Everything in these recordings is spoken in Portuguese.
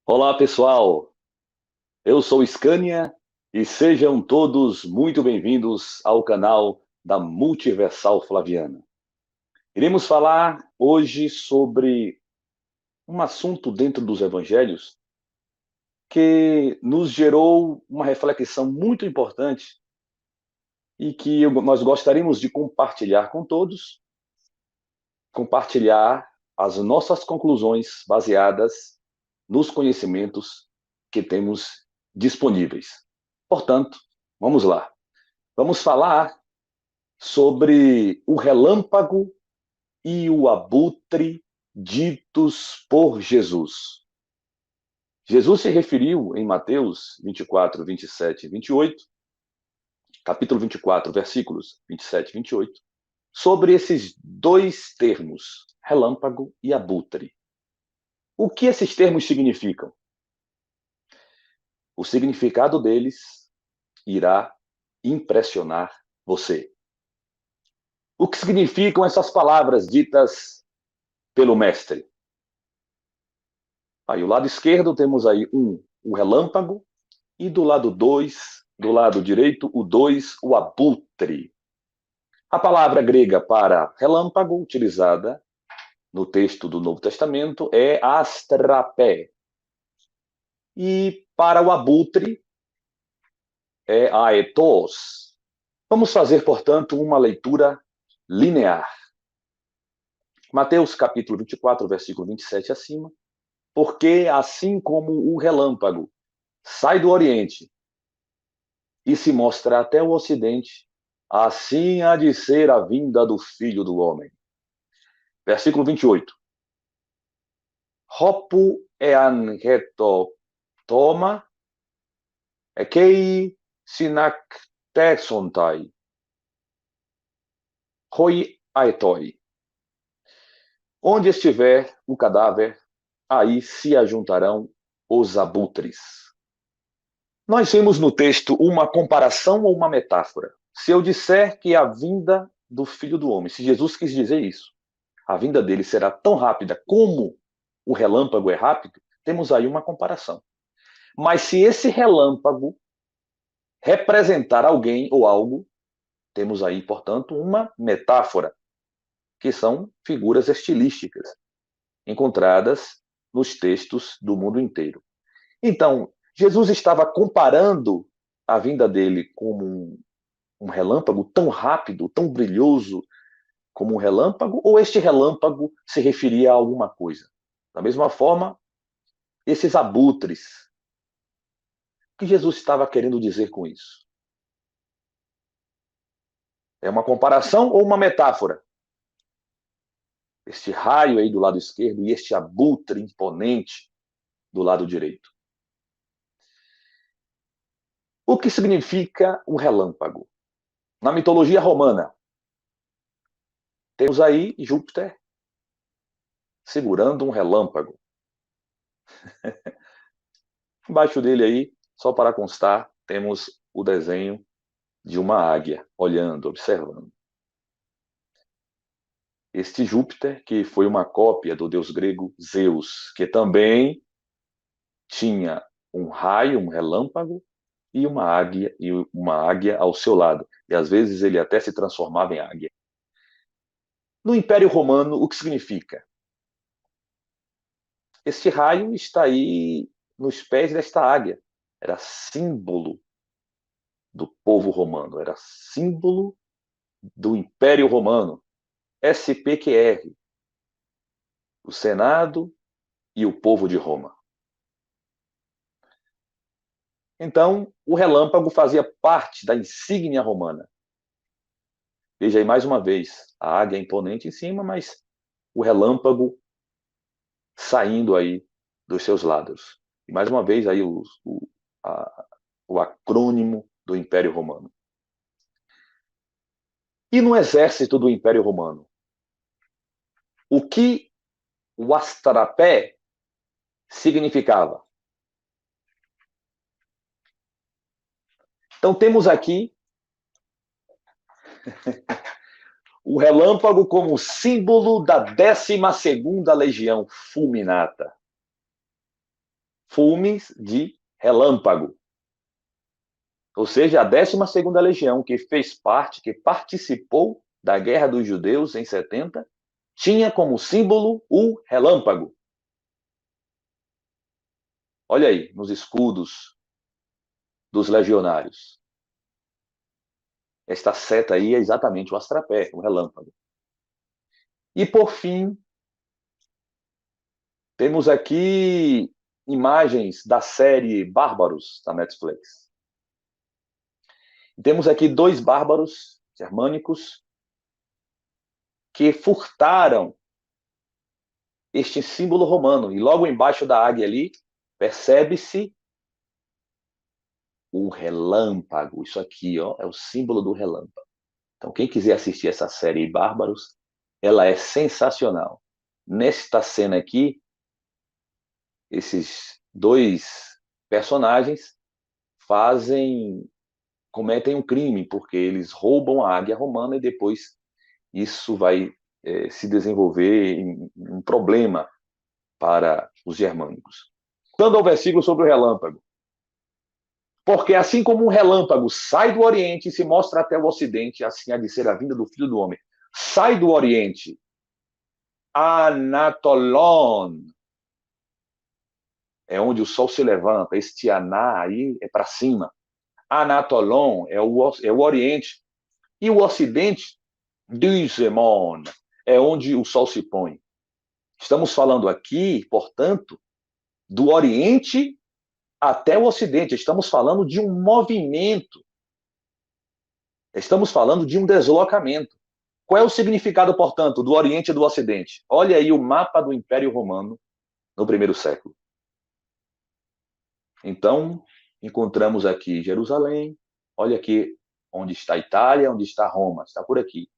Olá, pessoal. Eu sou Scania e sejam todos muito bem-vindos ao canal da Multiversal Flaviana. Iremos falar hoje sobre um assunto dentro dos evangelhos que nos gerou uma reflexão muito importante e que nós gostaríamos de compartilhar com todos, compartilhar as nossas conclusões baseadas nos conhecimentos que temos disponíveis. Portanto, vamos lá. Vamos falar sobre o relâmpago e o abutre ditos por Jesus. Jesus se referiu em Mateus 24, 27 e 28, capítulo 24, versículos 27 e 28, sobre esses dois termos, relâmpago e abutre. O que esses termos significam? O significado deles irá impressionar você. O que significam essas palavras ditas pelo mestre? Aí, o lado esquerdo temos aí o relâmpago, e do lado 2, do lado direito, o 2, o abutre. A palavra grega para relâmpago, utilizada no texto do Novo Testamento, é astrapé. E para o abutre, é aetos. Vamos fazer, portanto, uma leitura linear. Mateus capítulo 24, versículo 27 acima. Porque assim como o relâmpago sai do Oriente e se mostra até o Ocidente, assim há de ser a vinda do Filho do Homem. Versículo 28. Hopu eangetotoma ekei sinaktersontai hoi aetoi. Onde estiver o cadáver, aí se ajuntarão os abutres. Nós vemos no texto uma comparação ou uma metáfora. Se eu disser que a vinda do Filho do Homem, se Jesus quis dizer isso, a vinda dele será tão rápida como o relâmpago é rápido, temos aí uma comparação. Mas se esse relâmpago representar alguém ou algo, temos aí, portanto, uma metáfora, que são figuras estilísticas encontradas nos textos do mundo inteiro. Então, Jesus estava comparando a vinda dele como um relâmpago tão rápido, tão brilhoso como um relâmpago, ou este relâmpago se referia a alguma coisa? Da mesma forma, esses abutres. O que Jesus estava querendo dizer com isso? É uma comparação ou uma metáfora? Este raio aí do lado esquerdo e este abutre imponente do lado direito. O que significa um relâmpago? Na mitologia romana, temos aí Júpiter segurando um relâmpago. Embaixo dele aí, só para constar, temos o desenho de uma águia, olhando, observando. Este Júpiter, que foi uma cópia do deus grego Zeus, que também tinha um raio, um relâmpago, e uma águia ao seu lado. E às vezes ele até se transformava em águia. No Império Romano, o que significa? Este raio está aí nos pés desta águia. Era símbolo do povo romano, era símbolo do Império Romano. SPQR, o Senado e o povo de Roma. Então, o relâmpago fazia parte da insígnia romana. Veja aí mais uma vez, a águia imponente em cima, mas o relâmpago saindo aí dos seus lados. E mais uma vez aí o acrônimo do Império Romano. E no exército do Império Romano, o que o astrapé significava? Então temos aqui o relâmpago como símbolo da 12ª Legião Fulminata. fulmes de relâmpago. Ou seja, a 12ª Legião, que fez parte, que participou da Guerra dos Judeus em 70, tinha como símbolo o relâmpago. Olha aí, nos escudos dos legionários. Esta seta aí é exatamente o astrapé, o relâmpago. E, por fim, temos aqui imagens da série Bárbaros, da Netflix. Temos aqui 2 bárbaros germânicos que furtaram este símbolo romano. E logo embaixo da águia ali, percebe-se o relâmpago. Isso aqui, ó, é o símbolo do relâmpago. Então, quem quiser assistir essa série Bárbaros, ela é sensacional. Nesta cena aqui, esses 2 personagens cometem um crime, porque eles roubam a águia romana e depois isso vai se desenvolver em um problema para os germânicos. Voltando ao versículo sobre o relâmpago. Porque assim como um relâmpago sai do Oriente e se mostra até o Ocidente, assim há de ser a vinda do Filho do Homem. Sai do Oriente, Anatolon, é onde o sol se levanta. Este Aná aí é para cima. Anatolon é o Oriente. E o Ocidente, Dizemon, é onde o sol se põe. Estamos falando aqui, portanto, do Oriente até o Ocidente. Estamos falando de um movimento. Estamos falando de um deslocamento. Qual é o significado, portanto, do Oriente e do Ocidente? Olha aí o mapa do Império Romano no primeiro século. Então, encontramos aqui Jerusalém. Olha aqui onde está a Itália, onde está Roma. Está por aqui.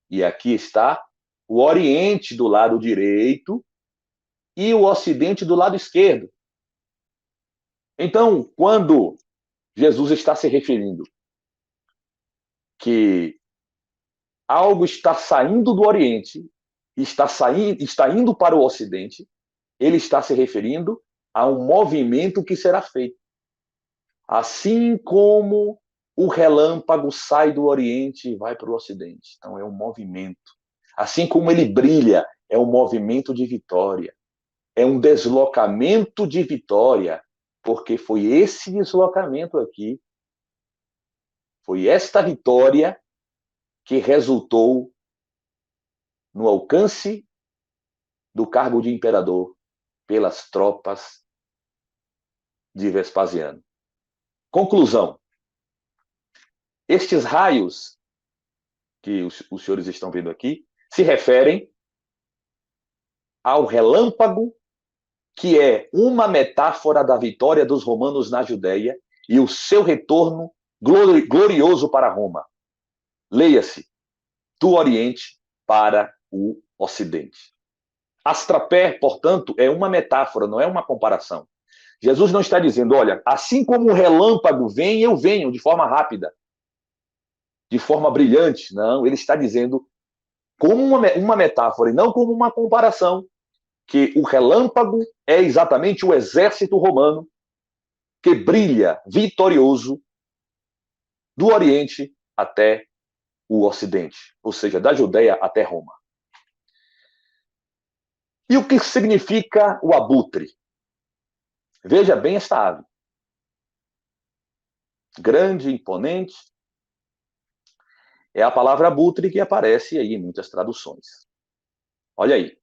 E aqui está o Oriente do lado direito e o Ocidente do lado esquerdo. Então, quando Jesus está se referindo que algo está saindo do Oriente, está indo para o Ocidente, ele está se referindo a um movimento que será feito. Assim como o relâmpago sai do Oriente e vai para o Ocidente. Então é um movimento. Assim como ele brilha, é um movimento de vitória. É um deslocamento de vitória, porque foi esse deslocamento aqui, foi esta vitória que resultou no alcance do cargo de imperador pelas tropas de Vespasiano. Conclusão. Estes raios que os senhores estão vendo aqui se referem ao relâmpago, que é uma metáfora da vitória dos romanos na Judéia e o seu retorno glorioso para Roma. Leia-se, do Oriente para o Ocidente. Astrapé, portanto, é uma metáfora, não é uma comparação. Jesus não está dizendo, olha, assim como o relâmpago vem, eu venho de forma rápida, de forma brilhante. Não, ele está dizendo como uma metáfora e não como uma comparação, que o relâmpago é exatamente o exército romano que brilha vitorioso do Oriente até o Ocidente, ou seja, da Judéia até Roma. E o que significa o abutre? Veja bem esta ave. Grande, imponente. É a palavra abutre que aparece aí em muitas traduções. Olha aí.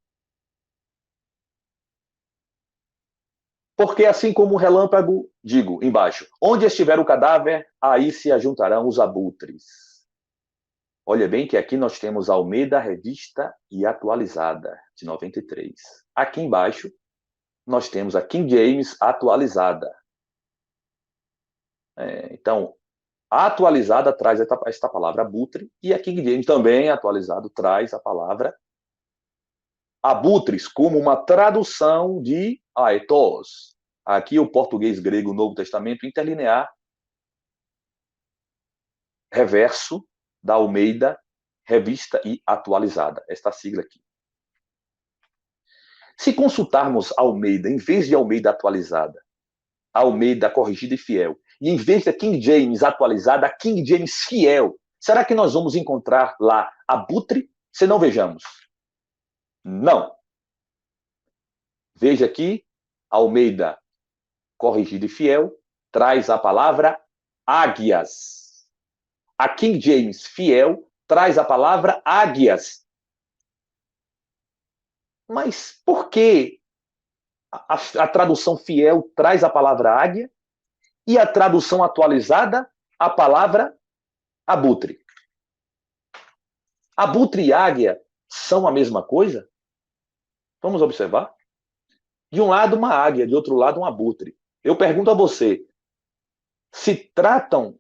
Porque assim como o relâmpago, digo, embaixo, onde estiver o cadáver, aí se ajuntarão os abutres. Olha bem que aqui nós temos a Almeida Revista e Atualizada, de 93. Aqui embaixo, nós temos a King James Atualizada. Então, a atualizada traz esta palavra abutre, e a King James também, atualizado, traz a palavra abutres, como uma tradução de aetos. Aqui o português grego Novo Testamento interlinear, reverso da Almeida Revista e Atualizada, esta sigla aqui. Se consultarmos Almeida, em vez de Almeida Atualizada, Almeida Corrigida e Fiel. E em vez da King James atualizada, a King James Fiel. Será que nós vamos encontrar lá abutre? Se não, vejamos. Não. Veja aqui, Almeida Corrigida e Fiel traz a palavra águias. A King James Fiel traz a palavra águias. Mas por que a tradução fiel traz a palavra águia e a tradução atualizada a palavra abutre? Abutre e águia são a mesma coisa? Vamos observar. De um lado uma águia, de outro lado um abutre. Eu pergunto a você, se tratam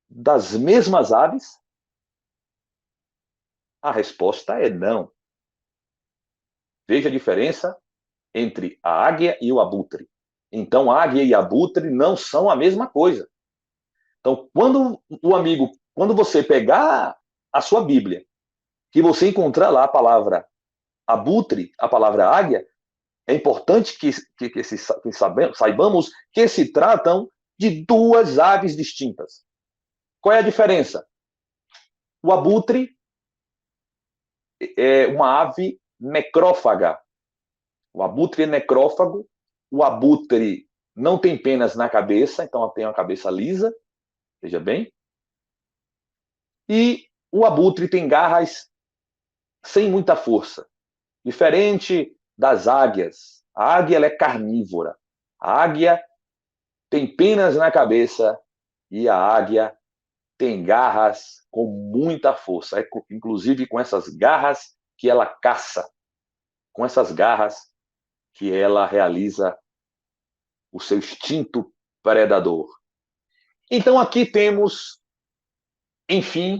das mesmas aves? A resposta é não. Veja a diferença entre a águia e o abutre. Então, águia e abutre não são a mesma coisa. Então, quando você pegar a sua Bíblia, que você encontrar lá a palavra abutre, a palavra águia, é importante que saibamos que se tratam de duas aves distintas. Qual é a diferença? O abutre é uma ave necrófaga. O abutre é necrófago. O abutre não tem penas na cabeça, então ela tem uma cabeça lisa, veja bem. E o abutre tem garras sem muita força. Diferente das águias. A águia ela é carnívora. A águia tem penas na cabeça e a águia tem garras com muita força. Inclusive com essas garras que ela caça. Com essas garras que ela realiza o seu instinto predador. Então aqui temos, enfim,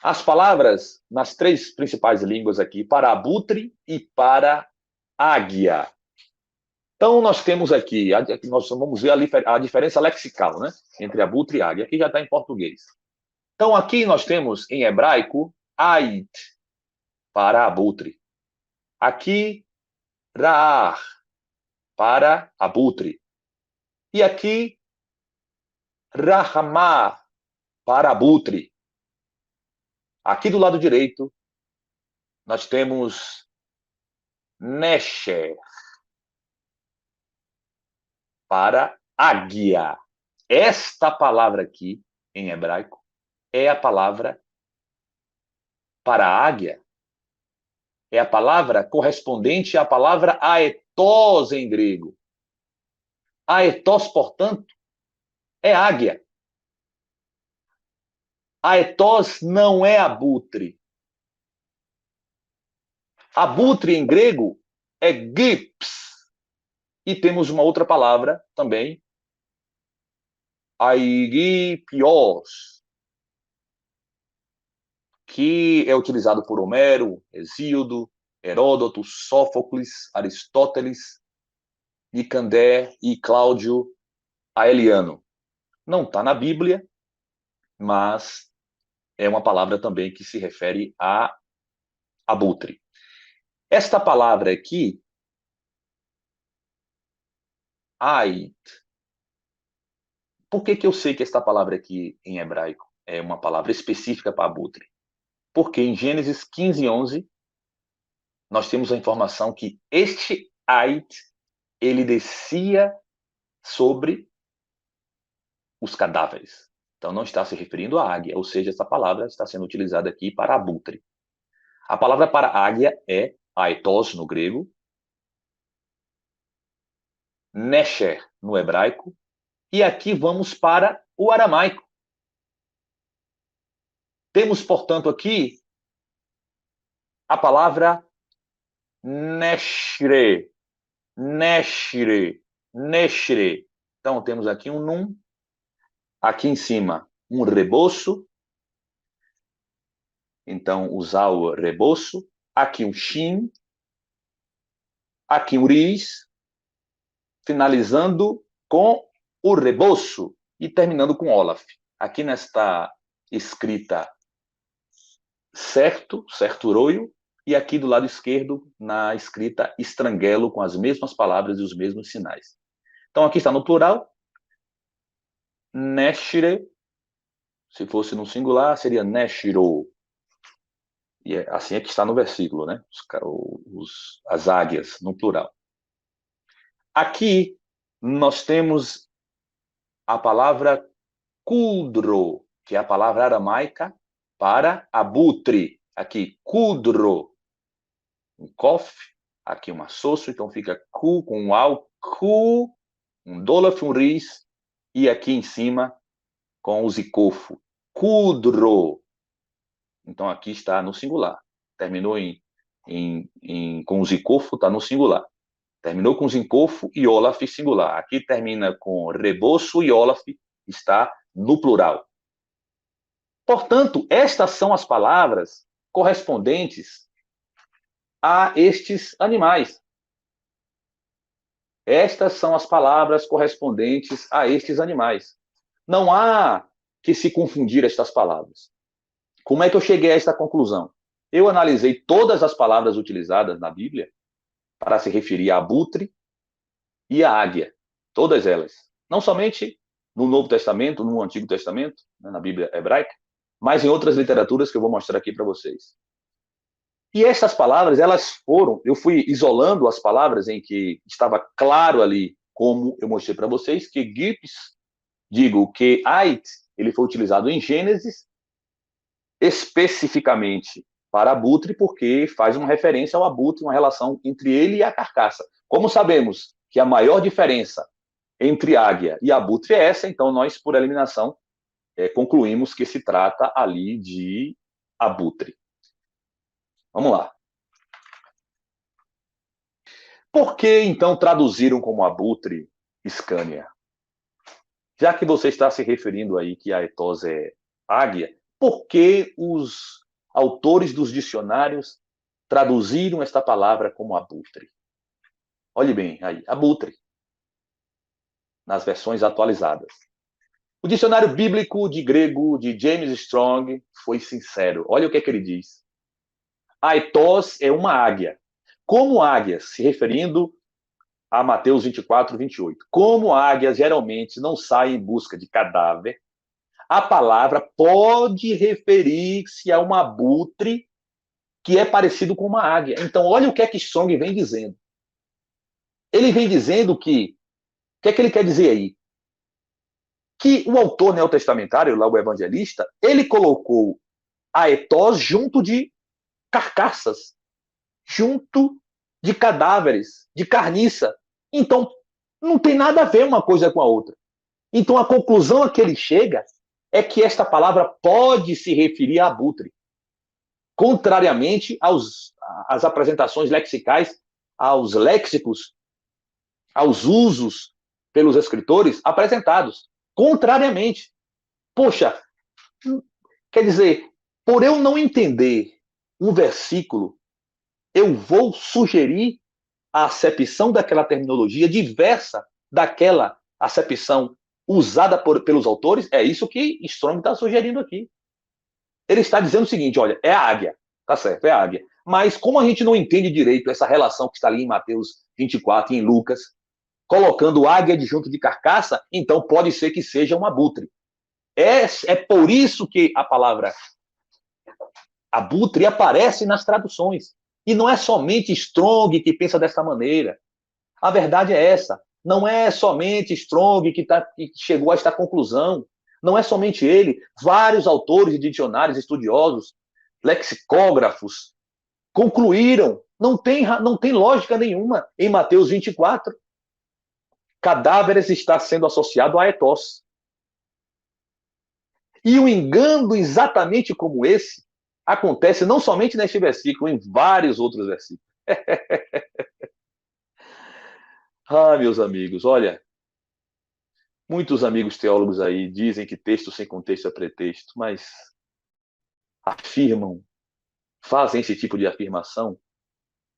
as palavras nas três principais línguas aqui, para abutre e para águia. Então nós temos aqui, nós vamos ver a diferença lexical, né, entre abutre e águia. Aqui já está em português. Então aqui nós temos em hebraico, ait, para abutre. Aqui, raar, para abutre. E aqui, rahamar, para abutre. Aqui do lado direito, nós temos nesher, para águia. Esta palavra aqui, em hebraico, é a palavra para águia. É a palavra correspondente à palavra aetos em grego. Aetos, portanto, é águia. Aetos não é abutre. Abutre em grego é gips. E temos uma outra palavra também, aigipios, que é utilizado por Homero, Hesíodo, Heródoto, Sófocles, Aristóteles, Nicandé e Cláudio Aeliano. Não está na Bíblia, mas é uma palavra também que se refere a abutre. Esta palavra aqui, ait, por que eu sei que esta palavra aqui em hebraico é uma palavra específica para abutre? Porque em Gênesis 15:11, nós temos a informação que este ait, ele descia sobre os cadáveres. Então não está se referindo à águia, ou seja, essa palavra está sendo utilizada aqui para abutre. A palavra para águia é aitos no grego, nesher no hebraico, e aqui vamos para o aramaico. Temos, portanto, aqui a palavra neshre, neshre, neshre. Então temos aqui um num, aqui em cima um reboço, então usar o reboço, aqui um shin, aqui um ris, finalizando com o reboço e terminando com olaf. Aqui nesta escrita certo, certuroio, e aqui do lado esquerdo, na escrita estrangelo, com as mesmas palavras e os mesmos sinais. Então, aqui está no plural, neshire, se fosse no singular, seria neshiro. E assim é que está no versículo, né? As águias, no plural. Aqui, nós temos a palavra kudro, que é a palavra aramaica para abutre. Aqui, kudro. Um kof, aqui uma soço, então fica ku com um au, ku, um dolaf, um ris, e aqui em cima com o zicofo. Kudro. Então aqui está no singular. Terminou com o zicofo, está no singular. Terminou com zincofo e olaf singular. Aqui termina com reboço e olaf está no plural. Portanto, estas são as palavras correspondentes a estes animais. Estas são as palavras correspondentes a estes animais. Não há que se confundir estas palavras. Como é que eu cheguei a esta conclusão? Eu analisei todas as palavras utilizadas na Bíblia para se referir a abutre e a águia. Todas elas. Não somente no Novo Testamento, no Antigo Testamento, na Bíblia hebraica, mas em outras literaturas que eu vou mostrar aqui para vocês. E essas palavras, eu fui isolando as palavras em que estava claro ali, como eu mostrei para vocês, que que ait, ele foi utilizado em Gênesis, especificamente para abutre, porque faz uma referência ao abutre, uma relação entre ele e a carcaça. Como sabemos que a maior diferença entre águia e abutre é essa, então nós, por eliminação, concluímos que se trata ali de abutre. Vamos lá. Por que, então, traduziram como abutre Scania? Já que você está se referindo aí que a etose é águia, por que os autores dos dicionários traduziram esta palavra como abutre? Olhe bem aí, abutre, nas versões atualizadas. O dicionário bíblico de grego de James Strong foi sincero. Olha o que ele diz. A etos é uma águia. Como águias, se referindo a Mateus 24, 28. Como águias geralmente não saem em busca de cadáver, a palavra pode referir-se a um abutre que é parecido com uma águia. Então, olha o que é que Strong vem dizendo. Ele vem dizendo que, o que é que ele quer dizer aí? Que o autor neotestamentário, lá o evangelista, ele colocou a etos junto de carcaças, junto de cadáveres, de carniça. Então, não tem nada a ver uma coisa com a outra. Então, a conclusão a que ele chega é que esta palavra pode se referir a abutre, contrariamente às apresentações lexicais, aos léxicos, aos usos pelos escritores apresentados. Contrariamente. Poxa, quer dizer, por eu não entender um versículo, eu vou sugerir a acepção daquela terminologia diversa daquela acepção usada pelos autores? É isso que Strong está sugerindo aqui. Ele está dizendo o seguinte, olha, é a águia, tá certo, é a águia. Mas como a gente não entende direito essa relação que está ali em Mateus 24 e em Lucas, colocando águia de junto de carcaça, então pode ser que seja um abutre. É por isso que a palavra abutre aparece nas traduções. E não é somente Strong que pensa dessa maneira. A verdade é essa. Não é somente Strong que chegou a esta conclusão. Não é somente ele. Vários autores de dicionários, estudiosos, lexicógrafos, concluíram. Não tem lógica nenhuma em Mateus 24. Cadáveres está sendo associado a etos. E um engano exatamente como esse acontece não somente neste versículo, em vários outros versículos. Meus amigos, olha, muitos amigos teólogos aí dizem que texto sem contexto é pretexto, mas afirmam, fazem esse tipo de afirmação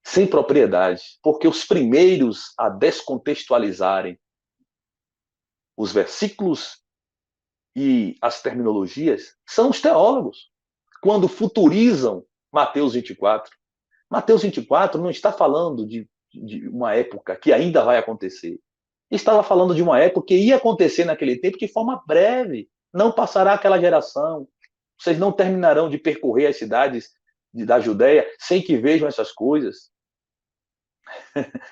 sem propriedade, porque os primeiros a descontextualizarem os versículos e as terminologias são os teólogos, quando futurizam Mateus 24, Mateus 24 não está falando de uma época que ainda vai acontecer. Estava falando de uma época que ia acontecer naquele tempo de forma breve. Não passará aquela geração. Vocês não terminarão de percorrer as cidades da Judéia sem que vejam essas coisas.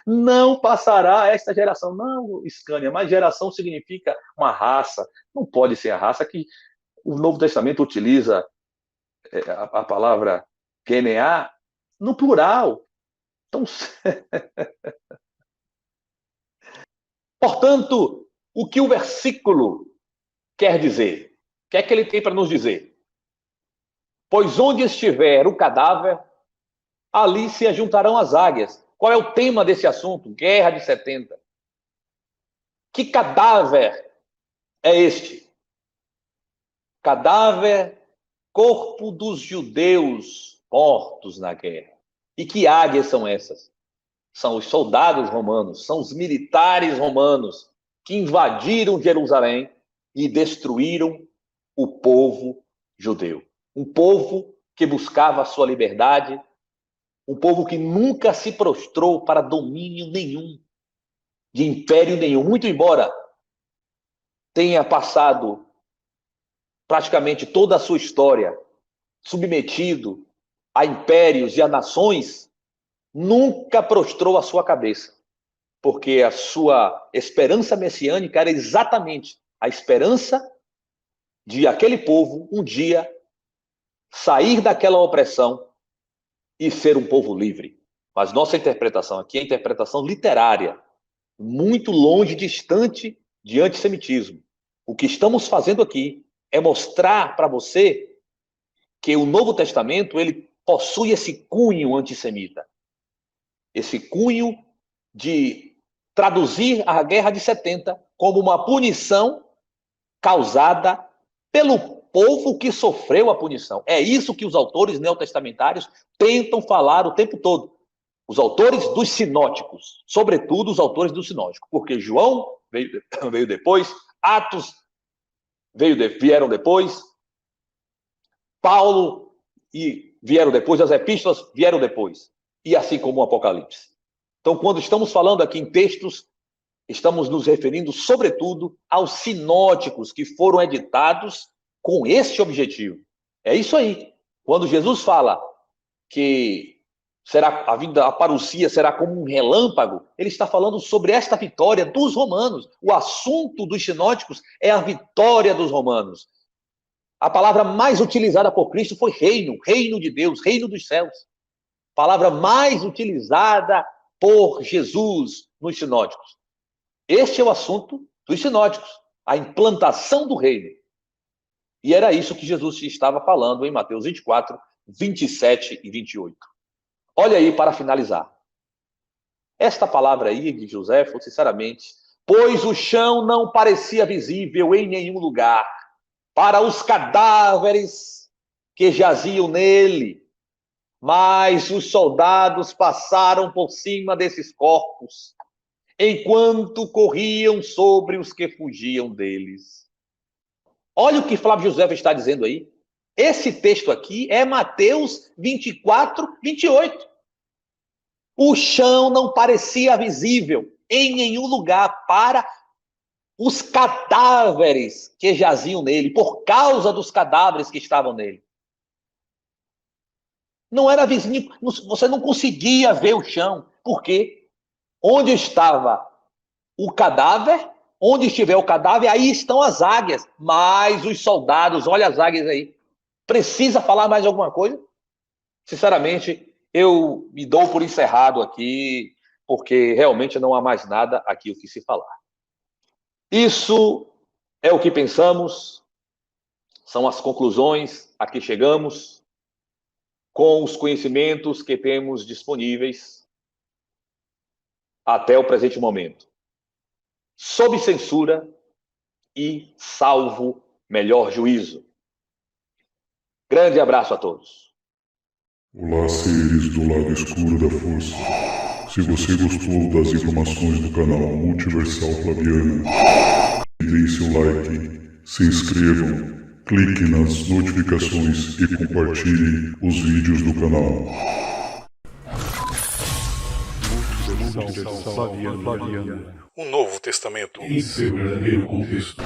Não passará esta geração. Não, Scania, mas geração significa uma raça. Não pode ser a raça que o Novo Testamento utiliza a palavra DNA no plural. Então, portanto, o que o versículo quer dizer? O que é que ele tem para nos dizer? Pois onde estiver o cadáver, ali se ajuntarão as águias. Qual é o tema desse assunto? Guerra de 70. Que cadáver é este? Cadáver, corpo dos judeus mortos na guerra. E que águias são essas? São os soldados romanos, são os militares romanos que invadiram Jerusalém e destruíram o povo judeu. Um povo que buscava a sua liberdade, um povo que nunca se prostrou para domínio nenhum, de império nenhum, muito embora tenha passado praticamente toda a sua história submetido a impérios e a nações, nunca prostrou a sua cabeça, porque a sua esperança messiânica era exatamente a esperança de aquele povo um dia sair daquela opressão e ser um povo livre. Mas nossa interpretação aqui é a interpretação literária, muito longe, distante de antissemitismo. O que estamos fazendo aqui é mostrar para você que o Novo Testamento ele possui esse cunho antissemita, esse cunho de traduzir a Guerra de 70 como uma punição causada pelo povo que sofreu a punição. É isso que os autores neotestamentários tentam falar o tempo todo. Os autores dos sinóticos, sobretudo os autores do sinótico, porque João veio depois, Atos vieram depois, Paulo vieram depois, as epístolas vieram depois, e assim como o Apocalipse. Então, quando estamos falando aqui em textos, estamos nos referindo, sobretudo, aos sinóticos que foram editados com este objetivo. É isso aí. Quando Jesus fala que a parousia será como um relâmpago, ele está falando sobre esta vitória dos romanos. O assunto dos sinóticos é a vitória dos romanos. A palavra mais utilizada por Cristo foi reino, reino de Deus, reino dos céus. A palavra mais utilizada por Jesus nos sinóticos. Este é o assunto dos sinóticos, a implantação do reino. E era isso que Jesus estava falando em Mateus 24, 27 e 28. Olha aí para finalizar. Esta palavra aí de José, sinceramente, pois o chão não parecia visível em nenhum lugar para os cadáveres que jaziam nele, mas os soldados passaram por cima desses corpos, enquanto corriam sobre os que fugiam deles. Olha o que Flávio José está dizendo aí. Esse texto aqui é Mateus 24, 28. O chão não parecia visível em nenhum lugar para os cadáveres que jaziam nele, por causa dos cadáveres que estavam nele. Não era visível, você não conseguia ver o chão. Por quê? Onde estava o cadáver, onde estiver o cadáver, aí estão as águias. Mas os soldados, olha as águias aí. Precisa falar mais alguma coisa? Sinceramente, eu me dou por encerrado aqui, porque realmente não há mais nada aqui o que se falar. Isso é o que pensamos, são as conclusões a que chegamos, com os conhecimentos que temos disponíveis até o presente momento. Sob censura e salvo melhor juízo. Grande abraço a todos. Olá, seres do lado escuro da força. Se você gostou das informações do canal Multiversal Flaviano, deem seu like, se inscrevam, clique nas notificações e compartilhe os vídeos do canal. Flaviana. O Novo Testamento Em seu verdadeiro contexto.